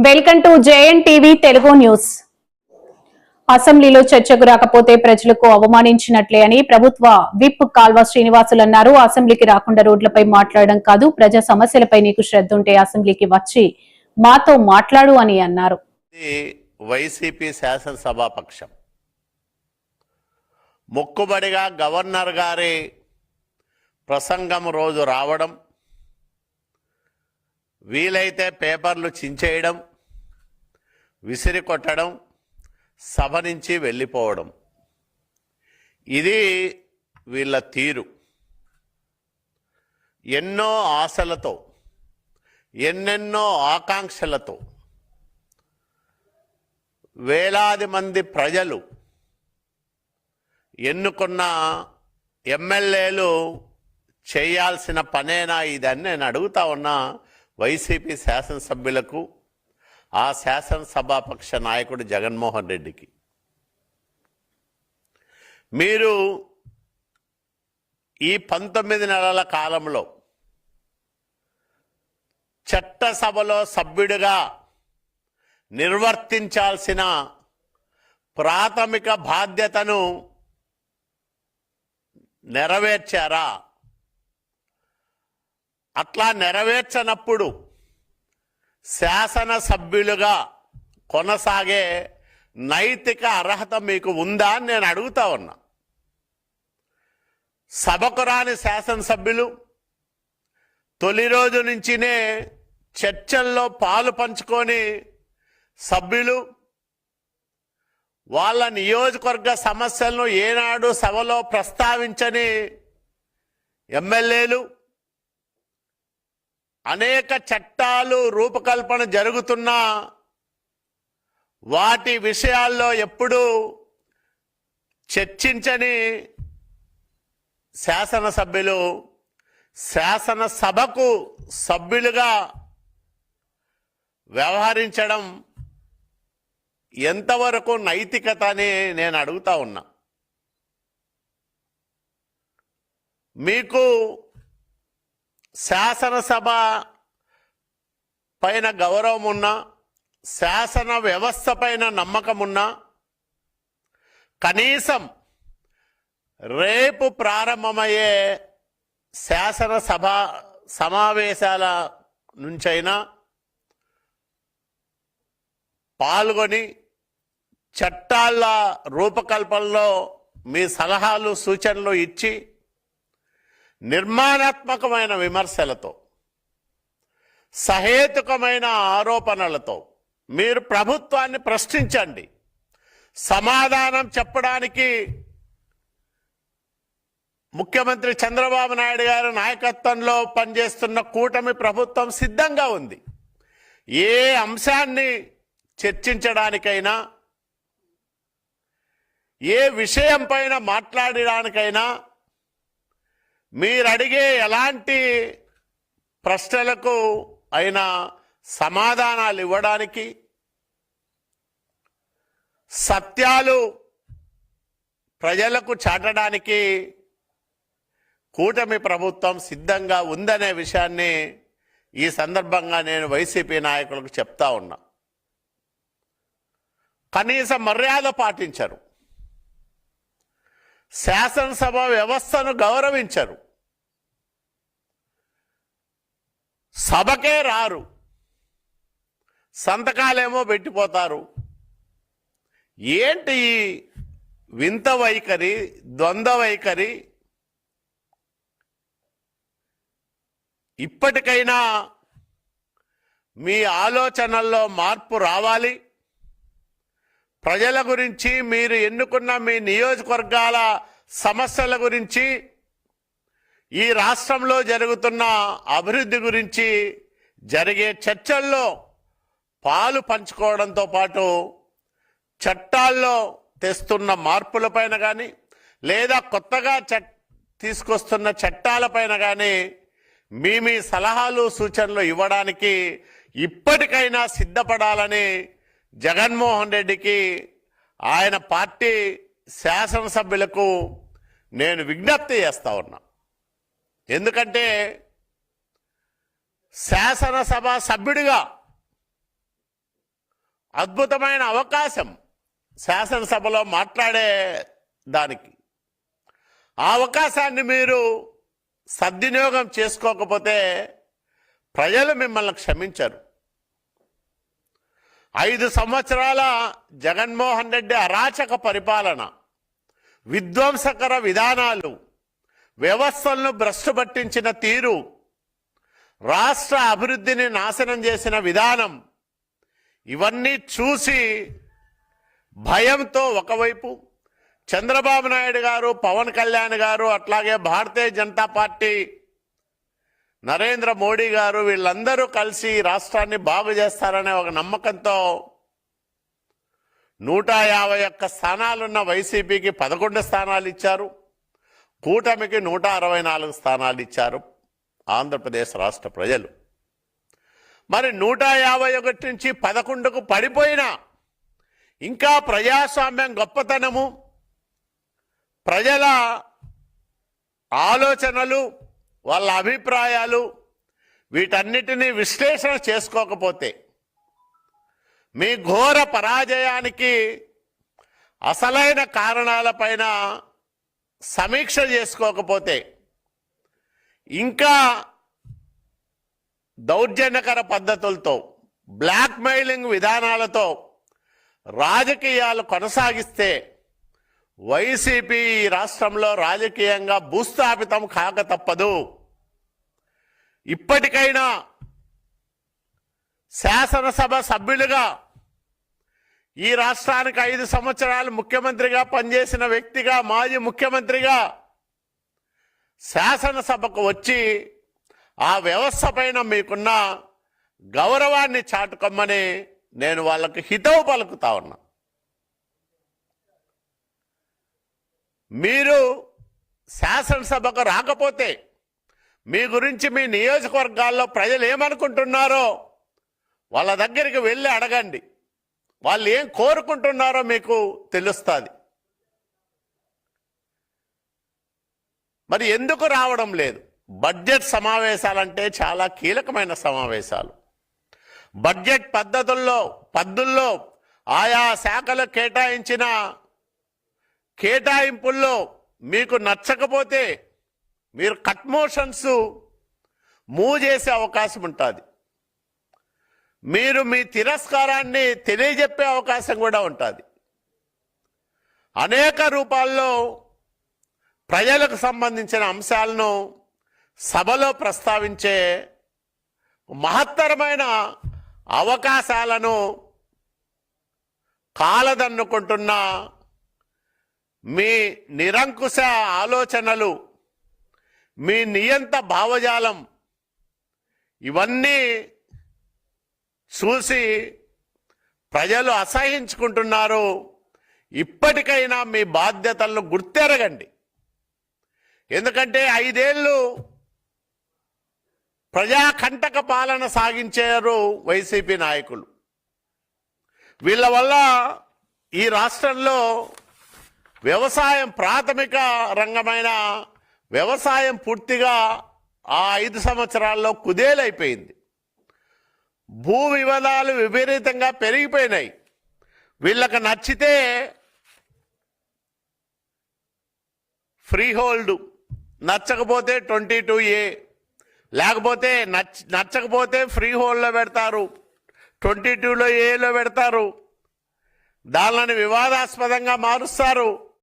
Welcome to JN TV Telugu news. అసెంబ్లీలో చర్చకు రాకపోతే ప్రజలకు అవమానించినట్లే అని ప్రభుత్వ విప్ కాల్వ శ్రీనివాసులు అన్నారు. అసెంబ్లీకి రాకుండా రోడ్లపై మాట్లాడడం కాదు, ప్రజా సమస్యలపై నీకు శ్రద్ధ ఉంటే అసెంబ్లీకి వచ్చి మాతో మాట్లాడు అని అన్నారు. వైసీపీ శాసనసభాపక్షం మొక్కుబడిగా గవర్నర్ గారి ప్రసంగం రోజు రావడం, వీలైతే పేపర్లు చించేయడం, విసిరి కొట్టడం, సభ నుంచి వెళ్ళిపోవడం, ఇది వీళ్ళ తీరు. ఎన్నో ఆశలతో, ఎన్నెన్నో ఆకాంక్షలతో వేలాది మంది ప్రజలు ఎన్నుకున్న ఎమ్మెల్యేలు చేయాల్సిన పనేనా ఇదని నేను అడుగుతా ఉన్నా వైసీపీ శాసనసభ్యులకు, ఆ శాసనసభాపక్ష నాయకుడు జగన్మోహన్ రెడ్డికి. మీరు ఈ 19 నెలల కాలంలో చట్టసభలో సభ్యుడిగా నిర్వర్తించాల్సిన ప్రాథమిక బాధ్యతను నెరవేర్చారా? అట్లా నెరవేర్చనప్పుడు శాసనసభ్యులుగా కొనసాగే నైతిక అర్హత మీకు ఉందా అని నేను అడుగుతా ఉన్నా. సభకు రాని శాసనసభ్యులు తొలి రోజు నుంచినే చర్చల్లో పాలు పంచుకొని సభ్యులు వాళ్ళ నియోజకవర్గ సమస్యలను ఏనాడు సభలో ప్రస్తావించని ఎమ్మెల్యేలు, అనేక చట్టాలు రూపకల్పన జరుగుతున్నా వాటి విషయాల్లో ఎప్పుడూ చర్చించని శాసనసభ్యులు శాసనసభకు సభ్యులుగా వ్యవహరించడం ఎంతవరకు నైతికత అని నేను అడుగుతా ఉన్నా. మీకు శాసనసభ పైన గౌరవం ఉన్నా, శాసన వ్యవస్థ పైన నమ్మకం ఉన్నా, కనీసం రేపు ప్రారంభమయ్యే శాసనసభ సమావేశాల నుంచైనా పాల్గొని చట్టాల రూపకల్పనలో మీ సలహాలు సూచనలు ఇచ్చి నిర్మాణాత్మకమైన విమర్శలతో, సహేతుకమైన ఆరోపణలతో మీరు ప్రభుత్వాన్ని ప్రశ్నించండి. సమాధానం చెప్పడానికి ముఖ్యమంత్రి చంద్రబాబు నాయుడు గారి నాయకత్వంలో పనిచేస్తున్న కూటమి ప్రభుత్వం సిద్ధంగా ఉంది. ఏ అంశాన్ని చర్చించడానికైనా, ఏ విషయం పైన మాట్లాడడానికైనా, మీరు అడిగే ఎలాంటి ప్రశ్నలకు అయినా సమాధానాలు ఇవ్వడానికి, సత్యాలు ప్రజలకు చాటడానికి కూటమి ప్రభుత్వం సిద్ధంగా ఉందనే విషయాన్ని ఈ సందర్భంగా నేను వైసీపీ నాయకులకు చెప్తా ఉన్నా. కనీస మర్యాద పాటించరు, శాసనసభ వ్యవస్థను గౌరవించరు, సభకే రారు, సంతకాలేమో పెట్టిపోతారు. ఏంటి ఈ వింత వైఖరి, ద్వంద్వ వైఖరి? ఇప్పటికైనా మీ ఆలోచనల్లో మార్పు రావాలి. ప్రజల గురించి, మీరు ఎన్నుకున్న మీ నియోజకవర్గాల సమస్యల గురించి, ఈ రాష్ట్రంలో జరుగుతున్న అభివృద్ధి గురించి జరిగే చర్చల్లో పాలు పంచుకోవడంతో పాటు చట్టాల్లో తెస్తున్న మార్పులపైన కానీ, లేదా కొత్తగా తీసుకొస్తున్న చట్టాలపైన కానీ మీ సలహాలు సూచనలు ఇవ్వడానికి ఇప్పటికైనా సిద్ధపడాలని జగన్మోహన్ రెడ్డికి, ఆయన పార్టీ శాసనసభ్యులకు నేను విజ్ఞప్తి చేస్తా ఉన్నా. ఎందుకంటే శాసనసభ సభ్యుడిగా అద్భుతమైన అవకాశం శాసనసభలో మాట్లాడే దానికి. ఆ అవకాశాన్ని మీరు సద్వినియోగం చేసుకోకపోతే ప్రజలు మిమ్మల్ని క్షమించరు. 5 సంవత్సరాల జగన్మోహన్ రెడ్డి అరాచక పరిపాలన, విధ్వంసకర విధానాలు, వ్యవస్థలను భ్రష్టు పట్టించిన తీరు, రాష్ట్ర అభివృద్ధిని నాశనం చేసిన విధానం, ఇవన్నీ చూసి భయంతో ఒకవైపు చంద్రబాబు నాయుడు గారు, పవన్ కళ్యాణ్ గారు, అట్లాగే భారతీయ జనతా పార్టీ నరేంద్ర మోడీ గారు వీళ్ళందరూ కలిసి రాష్ట్రాన్ని బాగు చేస్తారనే ఒక నమ్మకంతో 151 స్థానాలున్న వైసీపీకి 11 స్థానాలు ఇచ్చారు, కూటమికి 164 స్థానాలు ఇచ్చారు ఆంధ్రప్రదేశ్ రాష్ట్ర ప్రజలు. మరి 151 నుంచి 11కు పడిపోయినా ఇంకా ప్రజాస్వామ్యం గొప్పతనము, ప్రజల ఆలోచనలు, వాళ్ళ అభిప్రాయాలు వీటన్నిటినీ విశ్లేషణ చేసుకోకపోతే, మీ ఘోర పరాజయానికి అసలైన కారణాలపైన సమీక్ష చేసుకోకపోతే, ఇంకా దౌర్జన్యకర పద్ధతులతో, బ్లాక్మెయిలింగ్ విధానాలతో రాజకీయాలు కొనసాగిస్తే వైసీపీ ఈ రాష్ట్రంలో రాజకీయంగా భూస్థాపితం కాక తప్పదు. ఇప్పటికైనా శాసనసభ సభ్యులుగా, ఈ రాష్ట్రానికి 5 సంవత్సరాలు ముఖ్యమంత్రిగా పనిచేసిన వ్యక్తిగా, మాజీ ముఖ్యమంత్రిగా శాసనసభకు వచ్చి ఆ వ్యవస్థ పైన మీకున్న గౌరవాన్ని చాటుకోమని నేను వాళ్ళకి హితవు పలుకుతా ఉన్నా. మీరు శాసనసభకు రాకపోతే మీ గురించి మీ నియోజకవర్గాల్లో ప్రజలు ఏమనుకుంటున్నారో వాళ్ళ దగ్గరికి వెళ్ళి అడగండి. వాళ్ళు ఏం కోరుకుంటున్నారో మీకు తెలుస్తుంది. మరి ఎందుకు రావడం లేదు? బడ్జెట్ సమావేశాలంటే చాలా కీలకమైన సమావేశాలు. బడ్జెట్ పద్ధతుల్లో ఆయా శాఖలు కేటాయించిన కేటాయింపుల్లో మీకు నచ్చకపోతే మీరు కట్ మోషన్స్ మూవ్ చేసే అవకాశం ఉంటుంది. మీరు మీ తిరస్కారాన్ని తెలియజెప్పే అవకాశం కూడా ఉంటుంది. అనేక రూపాల్లో ప్రజలకు సంబంధించిన అంశాలను సభలో ప్రస్తావించే మహత్తరమైన అవకాశాలను కాలదన్నుకుంటున్న మీ నిరంకుశ ఆలోచనలు, మీ నియంత భావజాలం, ఇవన్నీ చూసి ప్రజలు అసహించుకుంటున్నారు. ఇప్పటికైనా మీ బాధ్యతలను గుర్తెరగండి. ఎందుకంటే 5 ఏళ్ళు ప్రజాకంటక పాలన సాగించారు వైసీపీ నాయకులు. వీళ్ళ వల్ల ఈ రాష్ట్రంలో వ్యవసాయం, ప్రాథమిక రంగమైన వ్యవసాయం పూర్తిగా ఆ 5 సంవత్సరాల్లో కుదేలైపోయింది. భూ వివాదాలు విపరీతంగా పెరిగిపోయినాయి. వీళ్ళకి నచ్చితే ఫ్రీ హోల్డ్, నచ్చకపోతే 22A, లేకపోతే నచ్చకపోతే ఫ్రీ హోల్డ్లో పెడతారు, 22లో ఏలో పెడతారు, దానిని వివాదాస్పదంగా మారుస్తారు.